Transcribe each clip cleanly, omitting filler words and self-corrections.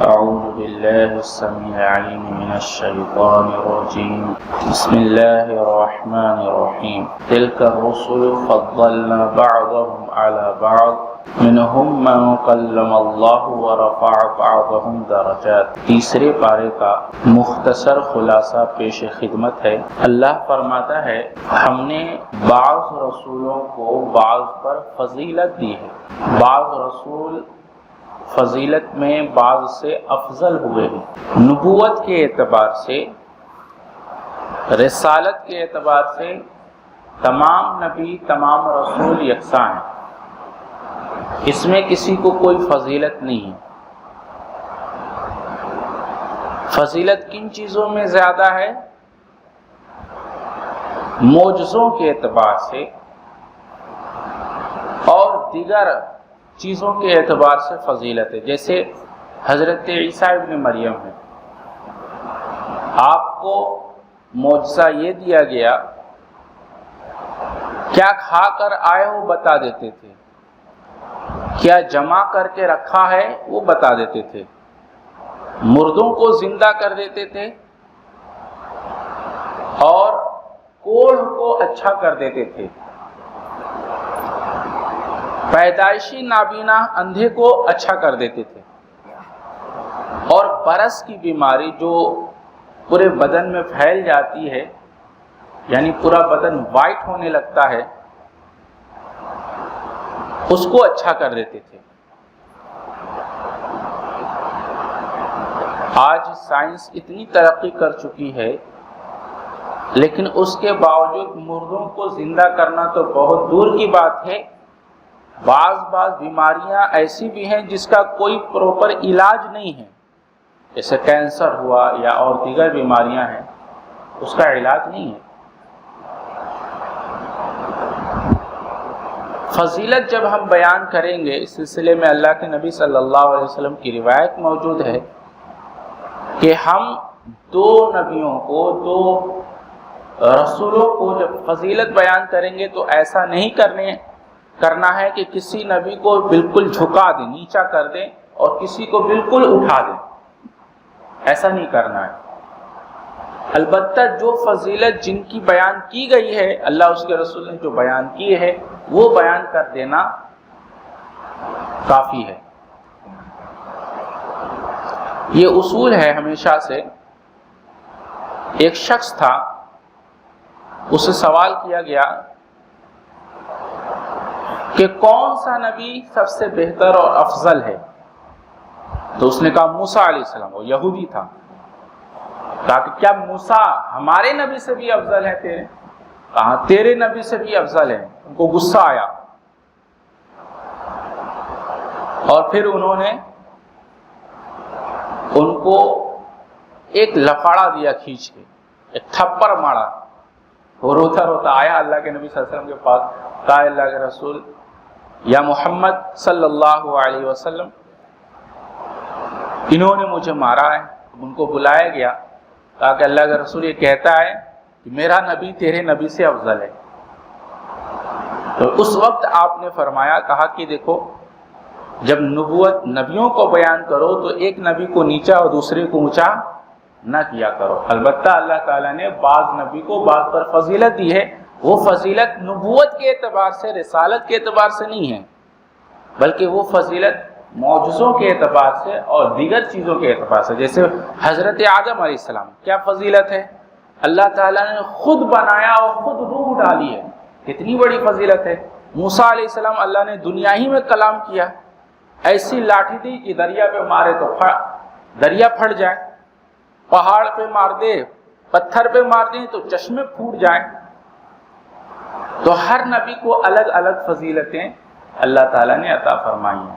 أعوذ بالله السميع العليم من الشيطان الرجيم بسم الله الرحمن الرحيم تلك الرسل فضلنا بعضهم على بعض منهم من کلم اللہ ورفع بعضهم درجات۔ تیسرے پارے کا مختصر خلاصہ پیش خدمت ہے۔ اللہ فرماتا ہے ہم نے بعض رسولوں کو بعض پر فضیلت دی ہے، بعض رسول فضیلت میں بعض سے افضل ہوئے ہیں، نبوت کے اعتبار سے، رسالت کے اعتبار سے تمام نبی تمام رسول یکساں ہیں، اس میں کسی کو کوئی فضیلت نہیں ہے۔ فضیلت کن چیزوں میں زیادہ ہے؟ معجزوں کے اعتبار سے اور دیگر چیزوں کے اعتبار سے فضیلت ہے۔ جیسے حضرت عیسیٰ ابن مریم ہے، آپ کو معجزہ یہ دیا گیا، کیا کھا کر آئے ہو بتا دیتے تھے، کیا جمع کر کے رکھا ہے وہ بتا دیتے تھے، مردوں کو زندہ کر دیتے تھے اور کوڑھ کو اچھا کر دیتے تھے، پیدائشی نابینا اندھے کو اچھا کر دیتے تھے، اور برس کی بیماری جو پورے بدن میں پھیل جاتی ہے، یعنی پورا بدن وائٹ ہونے لگتا ہے، اس کو اچھا کر دیتے تھے۔ آج سائنس اتنی ترقی کر چکی ہے، لیکن اس کے باوجود مردوں کو زندہ کرنا تو بہت دور کی بات ہے۔ بعض بیماریاں ایسی بھی ہیں جس کا کوئی پروپر علاج نہیں ہے، جیسے کینسر ہوا یا اور دیگر بیماریاں ہیں، اس کا علاج نہیں ہے۔ فضیلت جب ہم بیان کریں گے، اس سلسلے میں اللہ کے نبی صلی اللہ علیہ وسلم کی روایت موجود ہے کہ ہم دو نبیوں کو، دو رسولوں کو جب فضیلت بیان کریں گے تو ایسا نہیں کرنا ہے کہ کسی نبی کو بالکل جھکا دیں، نیچا کر دیں، اور کسی کو بالکل اٹھا دیں، ایسا نہیں کرنا ہے۔ البتہ جو فضیلت جن کی بیان کی گئی ہے، اللہ اس کے رسول نے جو بیان کی ہے وہ بیان کر دینا کافی ہے۔ یہ اصول ہے ہمیشہ سے۔ ایک شخص تھا، اسے سوال کیا گیا کہ کون سا نبی سب سے بہتر اور افضل ہے؟ تو اس نے کہا موسیٰ علیہ السلام، وہ یہودی تھا۔ کہا کہ کیا موسیٰ ہمارے نبی سے بھی افضل ہے تیرے؟ کہا تیرے نبی سے بھی افضل ہے۔ ان کو غصہ آیا اور پھر انہوں نے ان کو ایک لفاڑا دیا، کھینچ کے ایک تھپڑ مارا۔ وہ روتا روتا آیا اللہ کے نبی صلی اللہ علیہ وسلم کے پاس، کہا اللہ کے رسول یا محمد صلی اللہ علیہ وسلم، انہوں نے مجھے مارا ہے۔ ان کو بلایا گیا، کہا کہ اللہ کا رسول یہ کہتا ہے کہ میرا نبی تیرے نبی سے افضل ہے۔ تو اس وقت آپ نے فرمایا، کہا کہ دیکھو جب نبوت نبیوں کو بیان کرو تو ایک نبی کو نیچا اور دوسرے کو اونچا نہ کیا کرو۔ البتہ اللہ تعالیٰ نے بعض نبی کو بعض پر فضیلت دی ہے، وہ فضیلت نبوت کے اعتبار سے، رسالت کے اعتبار سے نہیں ہے، بلکہ وہ فضیلت معجزوں کے اعتبار سے اور دیگر چیزوں کے اعتبار سے۔ جیسے حضرت آدم علیہ السلام، کیا فضیلت ہے؟ اللہ تعالیٰ نے خود بنایا اور خود روح ڈالی ہے، کتنی بڑی فضیلت ہے۔ موسیٰ علیہ السلام اللہ نے دنیا ہی میں کلام کیا، ایسی لاٹھی دی کہ دریا پہ مارے تو دریا پھٹ جائے، پہاڑ پہ مار دے، پتھر پہ مار دیں تو چشمے پھوٹ جائیں۔ تو ہر نبی کو الگ الگ فضیلتیں اللہ تعالیٰ نے عطا فرمائی ہیں۔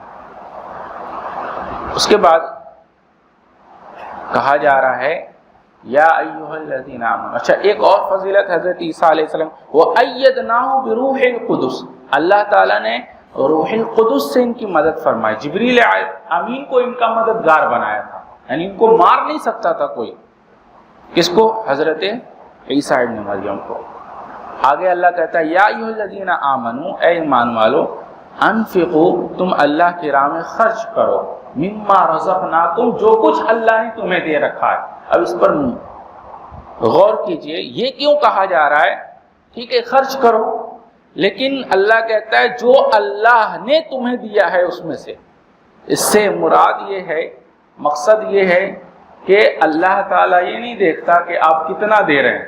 اس کے بعد کہا جا رہا ہے یا ایھا الذین آمنوا، اچھا ایک اور فضیلت حضرت عیسیٰ علیہ السلام، وَأَيَّدْنَاهُ بِرُوحِ الْقُدُسِ، اللہ تعالیٰ نے روح القدس سے ان کی مدد فرمائی۔ جبریل امین کو ان کا مددگار بنایا تھا، یعنی ان کو مار نہیں سکتا تھا کوئی۔ کس کو؟ حضرت عیسیٰ ابن مریم کو۔ آگے اللہ کہتا ہے یا ایھا الذین آمنوا، اے ایمان والو، انفقو تم اللہ کی راہ میں خرچ کرو، مما رزقناکم جو کچھ اللہ نے تمہیں دے رکھا ہے۔ اب اس پر غور کیجئے، یہ کیوں کہا جا رہا ہے؟ ٹھیک ہے خرچ کرو، لیکن اللہ کہتا ہے جو اللہ نے تمہیں دیا ہے اس میں سے۔ اس سے مراد یہ ہے، مقصد یہ ہے کہ اللہ تعالیٰ یہ نہیں دیکھتا کہ آپ کتنا دے رہے ہیں،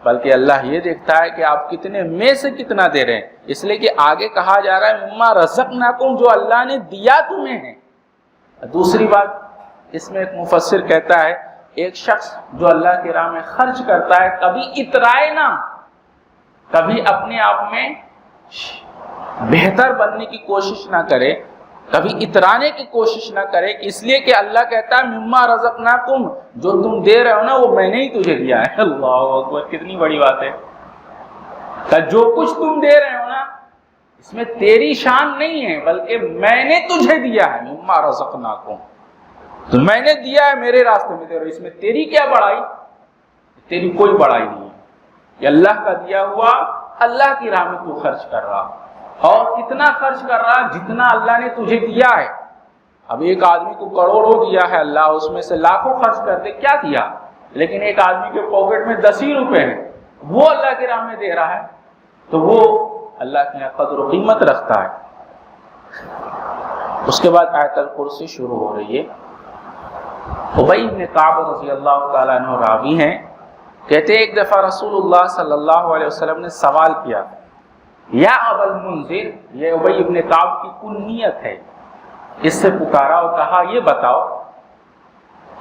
بلکہ اللہ یہ دیکھتا ہے کہ آپ کتنے میں سے کتنا دے رہے ہیں، اس لیے کہ آگے کہا جا رہا ہے مما رزقناکم جو اللہ نے دیا تمہیں ہے۔ دوسری بات اس میں ایک مفسر کہتا ہے ایک شخص جو اللہ کی راہ میں خرچ کرتا ہے کبھی اترائے نہ، کبھی اپنے آپ میں بہتر بننے کی کوشش نہ کرے، کبھی اترانے کی کوشش نہ کرے، اس لیے کہ اللہ کہتا ہے مما رزقناکم جو تم دے رہے ہو نا وہ میں نے ہی تجھے دیا ہے۔ اللہ اکبر، کتنی بڑی بات ہے کہ جو کچھ تم دے رہے ہو نا اس میں تیری شان نہیں ہے بلکہ میں نے تجھے دیا ہے۔ مما رزقناکم تو میں نے دیا ہے، میرے راستے میں دے رہے ہو، اس میں تیری کیا بڑائی؟ تیری کوئی بڑائی نہیں ہے، یہ اللہ کا دیا ہوا، اللہ کی راہ میں تو خرچ کر رہا، اور کتنا خرچ کر رہا؟ جتنا اللہ نے تجھے دیا ہے۔ اب ایک آدمی کو کروڑوں دیا ہے اللہ، اس میں سے لاکھوں خرچ کر دے، کیا دیا؟ لیکن ایک آدمی کے پاکٹ میں 10 ہی روپے ہیں، وہ اللہ کی راہ میں دے رہا ہے، تو وہ اللہ کی قدر و قیمت رکھتا ہے۔ اس کے بعد آیت الکرسی شروع ہو رہی ہے۔ ابی بن کعب رضی اللہ تعالیٰ عنہ راوی ہیں، کہتے ایک دفعہ رسول اللہ صلی اللہ علیہ وسلم نے سوال کیا، یا ابا المنذر، یہ ابی بن کعب کی کنیت ہے، اس سے پکارا اور کہا یہ بتاؤ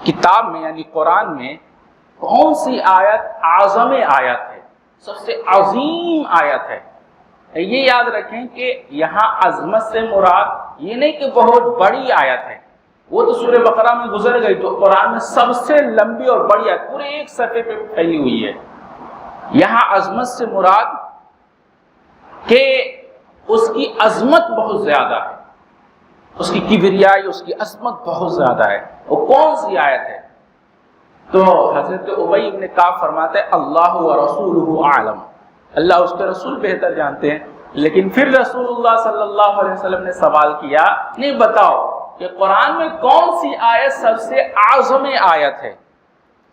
کتاب میں یعنی قرآن میں کون سی آیت اعظم آیت ہے، سب سے عظیم آیت ہے؟ یہ یاد رکھیں کہ یہاں عظمت سے مراد یہ نہیں کہ بہت بڑی آیت ہے، وہ تو سورہ بقرہ میں گزر گئی، جو قرآن میں سب سے لمبی اور بڑی آیت پورے ایک صفحے پہ پھیلی ہوئی ہے۔ یہاں عظمت سے مراد کہ اس کی عظمت بہت زیادہ ہے، اس کی کبریائی، اس کی عظمت بہت زیادہ ہے۔ وہ کون سی آیت ہے؟ تو حضرت ابی بن کعب فرماتے ہیں اللہ و رسولہ اعلم، اللہ اس کے رسول بہتر جانتے ہیں۔ لیکن پھر رسول اللہ صلی اللہ علیہ وسلم نے سوال کیا، نہیں بتاؤ کہ قرآن میں کون سی آیت سب سے اعظم آیت ہے،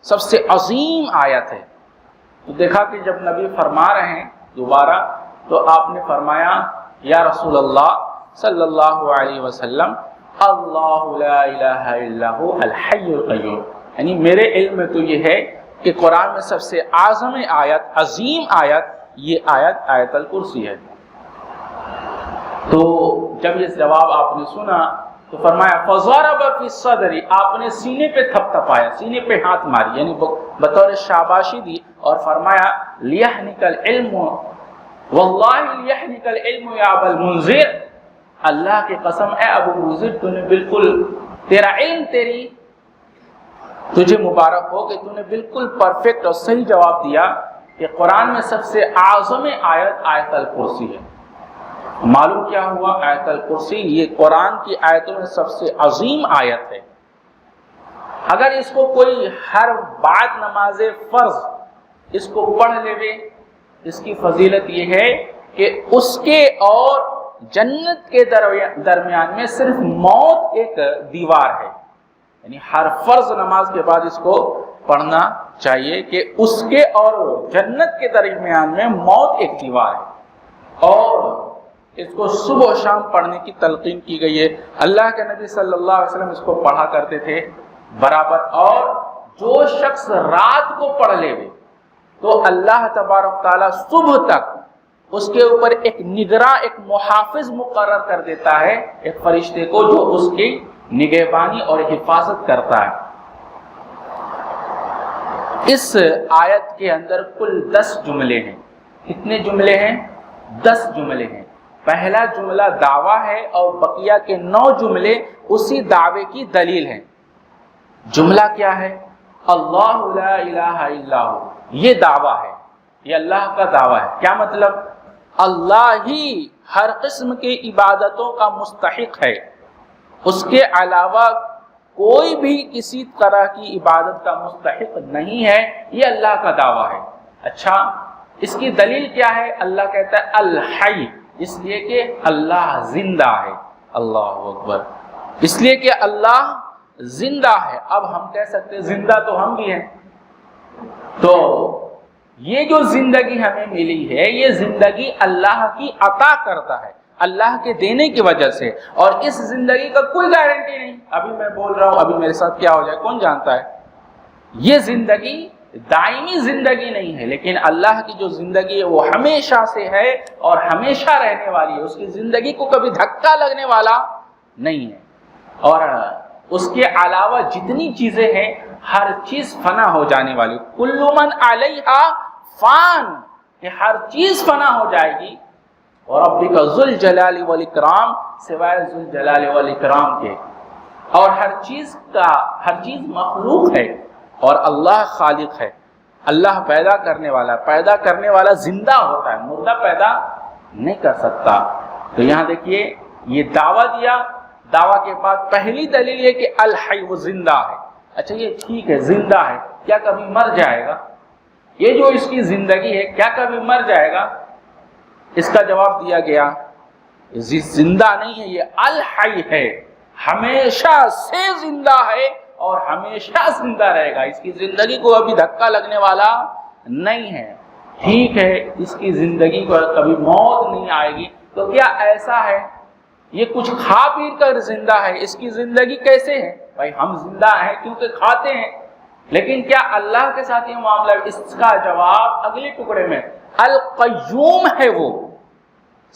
سب سے عظیم آیت ہے؟ تو دیکھا کہ جب نبی فرما رہے ہیں دوبارہ تو آپ نے فرمایا یا رسول اللہ صلی اللہ علیہ وسلم اللہ لا الہ الا هو الحی القیوم، یعنی میرے علم میں تو یہ ہے کہ قرآن میں سب سے اعظم آیت، عظیم آیت، یہ آیت آیت الکرسی ہے۔ تو جب یہ جواب آپ نے سنا تو فرمایا فضرب فی الصدر، آپ نے سینے پہ تھپ تھپایا، سینے پہ ہاتھ ماری، یعنی بطور شاباشی دی، اور فرمایا لیحنک العلم واللہ لیحنک العلم یا ابا المنذر، اللہ کی قسم اے ابو منذر تو نے بالکل، تیرا علم، تجھے مبارک ہو کہ تو نے بالکل پرفیکٹ اور صحیح جواب دیا کہ قرآن میں سب سے اعظم آیت آیت الکرسی ہے۔ معلوم کیا ہوا؟ آیت الکرسی یہ قرآن کی آیتوں میں سب سے عظیم آیت ہے۔ اگر اس کو کوئی ہر بعد نماز فرض اس کو پڑھ لے، اس کی فضیلت یہ ہے کہ اس کے اور جنت کے درمیان میں صرف موت ایک دیوار ہے، یعنی ہر فرض نماز کے بعد اس کو پڑھنا چاہیے کہ اس کے اور جنت کے درمیان میں موت ایک دیوار ہے، اور اس کو صبح و شام پڑھنے کی تلقین کی گئی ہے۔ اللہ کے نبی صلی اللہ علیہ وسلم اس کو پڑھا کرتے تھے برابر، اور جو شخص رات کو پڑھ لے تو اللہ تبارک تعالیٰ صبح تک اس کے اوپر ایک نگراں، ایک محافظ مقرر کر دیتا ہے، ایک فرشتے کو جو اس کی نگہبانی اور حفاظت کرتا ہے۔ اس آیت کے اندر کل 10 جملے ہیں۔ کتنے جملے ہیں؟ 10 جملے ہیں۔ پہلا جملہ دعویٰ ہے اور بقیہ کے 9 جملے اسی دعوے کی دلیل ہیں۔ جملہ کیا ہے؟ اللہ لا الہ الا ہو، یہ دعویٰ ہے، یہ اللہ کا دعویٰ ہے۔ کیا مطلب؟ اللہ ہی ہر قسم کی عبادتوں کا مستحق ہے، اس کے علاوہ کوئی بھی کسی طرح کی عبادت کا مستحق نہیں ہے، یہ اللہ کا دعویٰ ہے۔ اچھا، اس کی دلیل کیا ہے؟ اللہ کہتا ہے الحی، اس لیے کہ اللہ زندہ ہے. اللہ اکبر. اس لیے کہ اللہ زندہ ہے. اب ہم کہہ سکتے ہیں زندہ تو ہم بھی ہیں. تو یہ جو زندگی ہمیں ملی ہے یہ زندگی اللہ کی عطا کرتا ہے, اللہ کے دینے کی وجہ سے, اور اس زندگی کا کوئی گارنٹی نہیں. ابھی میں بول رہا ہوں, ابھی میرے ساتھ کیا ہو جائے کون جانتا ہے. یہ زندگی دائمی زندگی نہیں ہے, لیکن اللہ کی جو زندگی ہے وہ ہمیشہ سے ہے اور ہمیشہ رہنے والی ہے. اس کی زندگی کو کبھی دھکا لگنے والا نہیں ہے. اور اس کے علاوہ جتنی چیزیں ہیں ہر چیز فنا ہو جانے والی. کل من علیہا فان, کہ ہر چیز فنا ہو جائے گی. اور ربک ذوالجلال والاکرام, سوائے ذوالجلال والاکرام کے. اور ہر چیز مخلوق ہے اور اللہ خالق ہے. اللہ پیدا کرنے والا زندہ ہوتا ہے, مردہ پیدا نہیں کر سکتا. تو یہاں دیکھیے یہ دعویٰ دیا, دعویٰ کے بعد پہلی دلیل یہ کہ الحی, وہ زندہ ہے. اچھا یہ ٹھیک ہے زندہ ہے, کیا کبھی مر جائے گا؟ یہ جو اس کی زندگی ہے کیا کبھی مر جائے گا؟ اس کا جواب دیا گیا زندہ نہیں ہے, یہ الحی ہے, ہمیشہ سے زندہ ہے اور ہمیشہ زندہ رہے گا. اس کی زندگی کو ابھی دھکا لگنے والا نہیں ہے. ٹھیک ہے اس کی زندگی کو کبھی موت نہیں آئے گی, تو کیا ایسا ہے یہ کچھ کھا پی کر زندہ ہے؟ اس کی زندگی کیسے ہے؟ بھائی ہم زندہ ہیں کیونکہ کھاتے ہیں, لیکن کیا اللہ کے ساتھ یہ معاملہ ہے؟ اس کا جواب اگلے ٹکڑے میں, القیوم ہے. وہ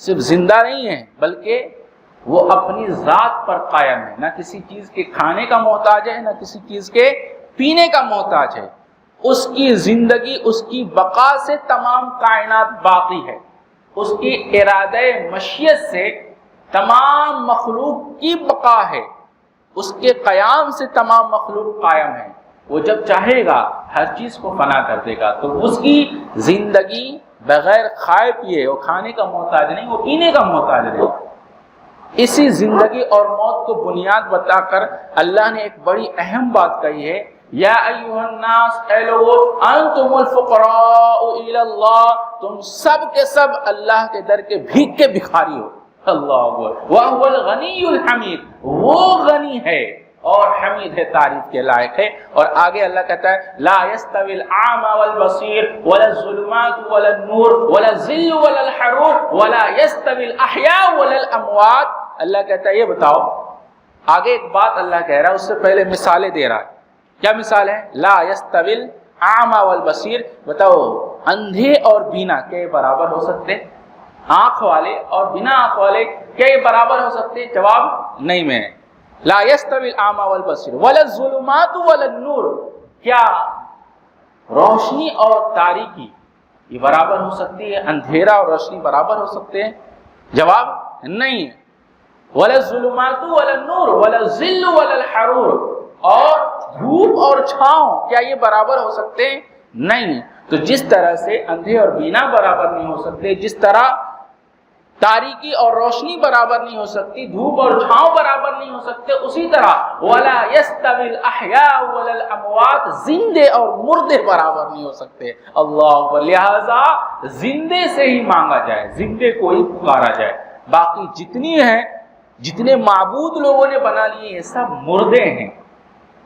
صرف زندہ نہیں ہے بلکہ وہ اپنی ذات پر قائم ہے, نہ کسی چیز کے کھانے کا محتاج ہے نہ کسی چیز کے پینے کا محتاج ہے. اس کی زندگی, اس کی بقا سے تمام کائنات باقی ہے. اس کی ارادہ مشیت سے تمام مخلوق کی بقا ہے. اس کے قیام سے تمام مخلوق قائم ہے. وہ جب چاہے گا ہر چیز کو فنا کر دے گا. تو اس کی زندگی بغیر کھائے پیے, وہ کھانے کا محتاج نہیں, وہ پینے کا محتاج نہیں. اسی زندگی اور موت کو بنیاد بتا کر اللہ نے ایک بڑی اہم بات کہی ہے, یا ایھا الناس, اے لوگو, انتم الفقراء الی اللہ, تم سب کے سب اللہ کے در کے بھیک کے بھکاری ہو. اللہ اکبر. وَهُوَ الْغَنِيُّ الْحَمِيدُ, وہ غنی ہے اور حمید ہے, تعریف کے لائق ہے. اور آگے اللہ کہتا ہے لا يستوي الأعمى والبصير ولا الظلمات ولا النور ولا الظل ولا الحرور ولا يستوي الأحياء ولا الأموات. اللہ کہتا ہے یہ بتاؤ, آگے ایک بات اللہ کہہ رہا ہے, اس سے پہلے مثالیں دے رہا ہے. کیا مثال ہے؟ لا يستوي الأعمى والبصير, بتاؤ اندھے اور بینا کیا یہ برابر ہو سکتے؟ آنکھ والے اور بنا آنکھ والے کیا یہ برابر ہو سکتے؟ جواب نہیں میں. لا يستوي الأعمى والبصير ولا الظلمات ولا النور, کیا روشنی اور تاریکی یہ برابر ہو سکتی ہے؟ اندھیرا اور روشنی برابر ہو سکتے ہیں؟ جواب نہیں. ولا الظلمات ولا النور ولا الظل ولا الحرور, اور دھوپ اور چھاؤں کیا یہ برابر ہو سکتے ہیں؟ نہیں. تو جس طرح سے اندھے اور بینا برابر نہیں ہو سکتے, جس طرح تاریکی اور روشنی برابر نہیں ہو سکتی, دھوپ اور چھاؤں برابر نہیں ہو سکتے, اسی طرح ولا يستوي الاحياء ولا الاموات, زندے اور مردے برابر نہیں ہو سکتے. اللہ اکبر. لہذا زندے سے ہی مانگا جائے, زندے کو ہی پکارا جائے. باقی جتنی ہیں, جتنے معبود لوگوں نے بنا لیے ہیں, سب مردے ہیں.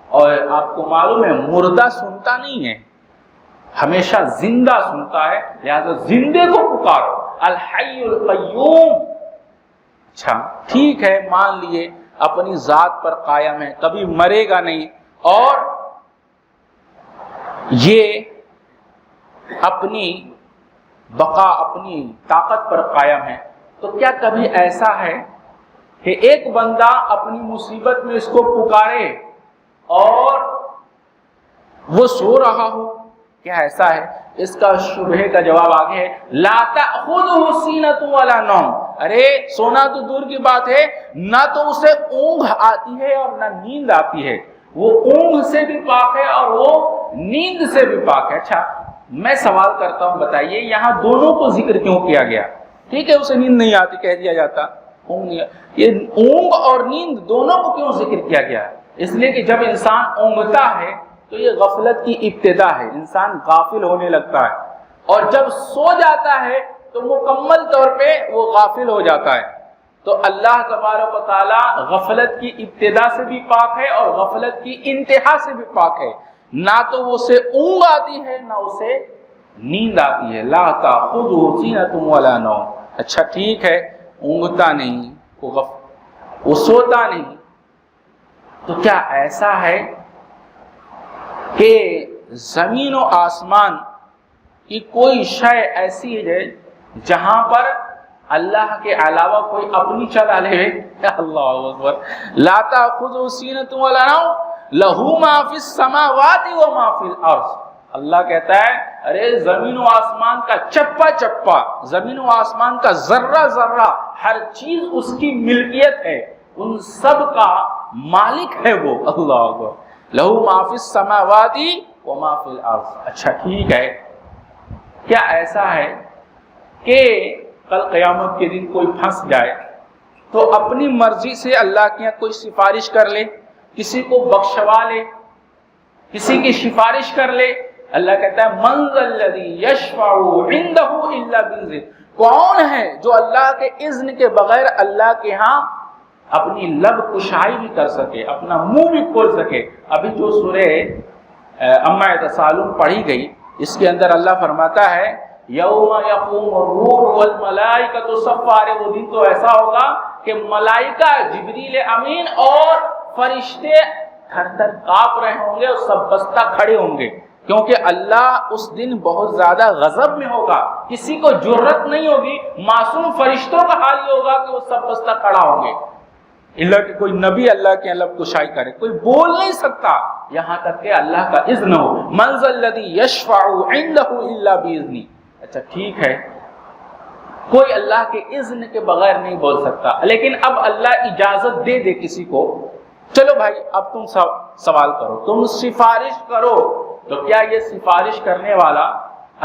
اور آپ کو معلوم ہے مردہ سنتا نہیں ہے, ہمیشہ زندہ سنتا ہے. لہذا زندے کو پکارو, الحی القیوم. اچھا ٹھیک ہے, مان لیے اپنی ذات پر قائم ہے, کبھی مرے گا نہیں, اور یہ اپنی بقا, اپنی طاقت پر قائم ہے. تو کیا کبھی ایسا ہے کہ ایک بندہ اپنی مصیبت میں اس کو پکارے اور وہ سو رہا ہو؟ کیا ایسا ہے؟ اس کا شبہ کا جواب آگے ہے, لا تأخذہ سینۃ ولا نوم. ارے سونا تو دور کی بات ہے, نہ تو اسے اونگ آتی ہے اور نہ نیند آتی ہے. وہ اونگ سے بھی پاک ہے اور وہ نیند سے بھی پاک ہے. اچھا میں سوال کرتا ہوں, بتائیے یہاں دونوں کو ذکر کیوں کیا گیا؟ ٹھیک ہے اسے نیند نہیں آتی کہہ دیا جاتا, اونگ نہیں, یہ اونگ اور نیند دونوں کو کیوں ذکر کیا گیا؟ اس لیے کہ جب انسان اونگتا ہے تو یہ غفلت کی ابتدا ہے, انسان غافل ہونے لگتا ہے, اور جب سو جاتا ہے تو مکمل طور پہ وہ غافل ہو جاتا ہے۔ تو اللہ تبارک و تعالی غفلت کی ابتدا سے بھی پاک ہے اور غفلت کی انتہا سے بھی پاک ہے۔ نہ تو وہ اسے اونگ آتی ہے نہ اسے نیند آتی ہے۔ لا تأخذہ سینۃ ولا نوم، اچھا ٹھیک ہے، اونگتا نہیں، وہ سوتا نہیں، تو کیا ایسا ہے کہ زمین و آسمان کی کوئی شے ایسی ہے جہاں پر اللہ کے علاوہ کوئی اپنی چلا لے؟ اللہ اکبر۔ لا تأخذہ سینۃ ولا نوم لہ ما فی السماوات و ما فی الارض، اللہ کہتا ہے ارے زمین و آسمان کا چپا چپا، زمین و آسمان کا ذرہ ذرہ، ہر چیز اس کی ملکیت ہے، ان سب کا مالک ہے وہ، اللہ اکبر۔ لہ ما فی السماوات و ما فی الارض، اچھا ٹھیک ہے، کیا ایسا ہے کہ کل قیامت کے دن کوئی پھنس جائے تو اپنی مرضی سے اللہ کے یہاں کوئی سفارش کر لے، کسی کو بخشوا لے، کسی کی سفارش کر لے؟ اللہ کہتا ہے من ذا الذی یشفع عندہ الا باذنہ، کون ہے جو اللہ کے اذن کے بغیر اللہ کے ہاں اپنی لب کشائی بھی کر سکے، اپنا منہ بھی کھول سکے؟ ابھی جو سورہ اما یتساءلون پڑھی گئی، اس کے اندر اللہ فرماتا ہے یوم یقوم الروح والملائکۃ صفا، وہ دن تو ایسا ہوگا کہ ملائکہ، جبریل امین اور فرشتے تھر تھر کانپ رہے ہوں گے اور سب بستہ کھڑے ہوں گے، کیونکہ اللہ اس دن بہت زیادہ غضب میں ہوگا، کسی کو جرت نہیں ہوگی، معصوم فرشتوں کا حال یہ ہوگا کہ وہ سب بستہ کھڑا ہوں گے، اللہ کہ کوئی نبی اللہ کے لب کشائی کرے، کوئی بول نہیں سکتا یہاں تک کہ اللہ کا اذن ہو۔ من ذا الذی یشفع عندہ الا باذنہ، اچھا ٹھیک ہے، کوئی اللہ کے اذن کے بغیر نہیں بول سکتا، لیکن اب اللہ اجازت دے دے کسی کو، چلو بھائی اب تم سوال کرو، تم سفارش کرو، تو کیا یہ سفارش کرنے والا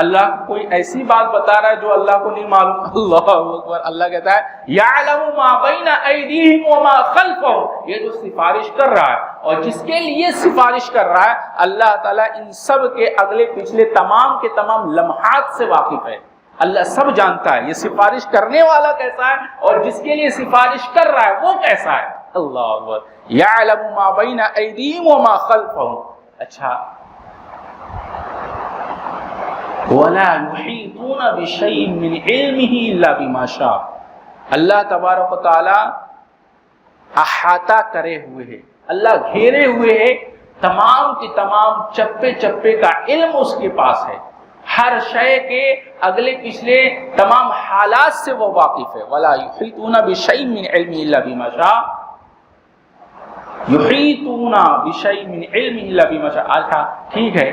اللہ کوئی ایسی بات بتا رہا ہے جو اللہ کو نہیں معلوم؟ اللہ اکبر۔ اللہ کہتا ہے یعلم ما بین ایدیہم وما خلفہم، یہ جو سفارش کر رہا ہے اور جس کے لیے سفارش کر رہا ہے، اللہ تعالیٰ ان سب کے اگلے پچھلے تمام کے تمام لمحات سے واقف ہے، اللہ سب جانتا ہے یہ سفارش کرنے والا کیسا ہے اور جس کے لیے سفارش کر رہا ہے وہ کیسا ہے۔ اللہ اکبر۔ یعلم ما بین ایدیہم وما خلفہم، اچھا وَلَا يُحِيطُونَ بِشَيْءٍ مِّنْ عِلْمِهِ إِلَّا بِمَا شَاءَ، اللہ تبارک و تعالی احاطہ کرے ہوئے ہے، اللہ گھیرے ہوئے ہے، تمام کی تمام چپے چپے کا علم اس کے پاس ہے، ہر شے کے اگلے پچھلے تمام حالات سے وہ واقف ہے۔ وَلَا يُحِيطُونَ بِشَيْءٍ مِّنْ عِلْمِهِ إِلَّا بِمَا شَاءَ، يُحِيطُونَ بِشَيْءٍ مِّنْ عِلْمِهِ إِلَّا بِمَا شَاءَ، اچھا ٹھیک ہے،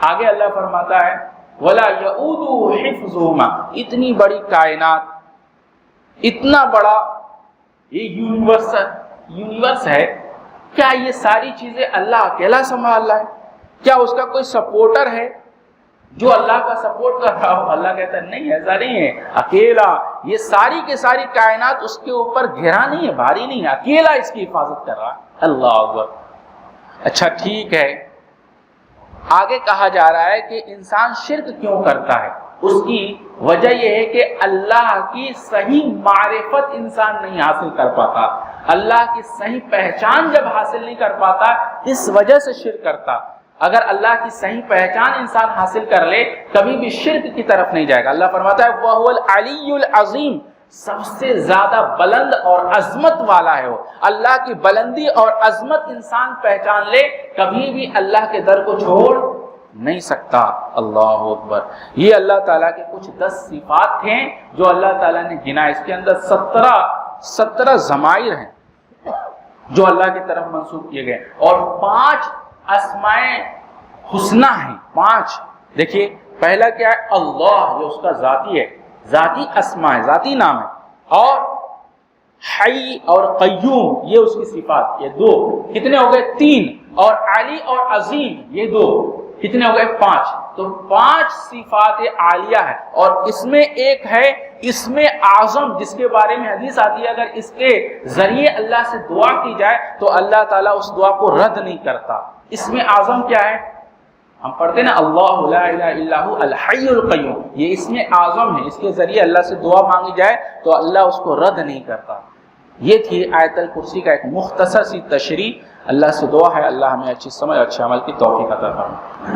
آگے اللہ فرماتا ہے وَلَا يَؤُودُهُ حِفْظُهُمَا، اتنی بڑی کائنات، اتنا بڑا یہ یونیورس ہے، کیا یہ ساری چیزیں اللہ اکیلا سنبھال رہا ہے؟ کیا اس کا کوئی سپورٹر ہے جو اللہ کا سپورٹ کر رہا ہو؟ اللہ کہتا ہے نہیں، ایسا نہیں ہے، اکیلا یہ ساری کے ساری کائنات اس کے اوپر گھرا نہیں ہے، بھاری نہیں ہے، اکیلا اس کی حفاظت کر رہا ہے۔ اللہ اکبر۔ اچھا ٹھیک ہے، آگے کہا جا رہا ہے کہ انسان شرک کیوں کرتا ہے، اس کی وجہ یہ ہے کہ اللہ کی صحیح معرفت انسان نہیں حاصل کر پاتا، اللہ کی صحیح پہچان جب حاصل نہیں کر پاتا اس وجہ سے شرک کرتا۔ اگر اللہ کی صحیح پہچان انسان حاصل کر لے کبھی بھی شرک کی طرف نہیں جائے گا۔ اللہ فرماتا ہے وَهُوَ الْعَلِيُّ الْعَظِيمُ، سب سے زیادہ بلند اور عظمت والا ہے وہ، اللہ کی بلندی اور عظمت انسان پہچان لے کبھی بھی اللہ کے در کو چھوڑ نہیں سکتا۔ اللہ اکبر۔ یہ اللہ تعالیٰ کے کچھ 10 صفات تھیں جو اللہ تعالیٰ نے گنا، اس کے اندر 17 ضمائر ہیں جو اللہ کی طرف منسوب کیے گئے اور 5 اسماء حسنہ ہیں، 5۔ دیکھیے پہلا کیا ہے؟ اللہ، یہ اس کا ذاتی ہے، ذاتی اسماء ہے، ذاتی نام ہے، اور حی اور قیوم یہ اس کی صفات، یہ 2 کتنے ہو گئے؟ 3، اور علی اور عظیم یہ 2 کتنے ہو گئے؟ 5۔ تو 5 صفات عالیہ ہے، اور اس میں ایک ہے اسم اعظم جس کے بارے میں حدیث آتی ہے اگر اس کے ذریعے اللہ سے دعا کی جائے تو اللہ تعالیٰ اس دعا کو رد نہیں کرتا۔ اسم اعظم کیا ہے؟ ہم پڑھتے ہیں نا اللہ لا الہ الا هو الحی القیوم، یہ اسم اعظم ہے، اس کے ذریعے اللہ سے دعا مانگی جائے تو اللہ اس کو رد نہیں کرتا۔ یہ تھی آیت الکرسی کا ایک مختصر سی تشریح۔ اللہ سے دعا ہے اللہ ہمیں اچھی سمجھ اچھے عمل کی توفیق عطا فرمائے۔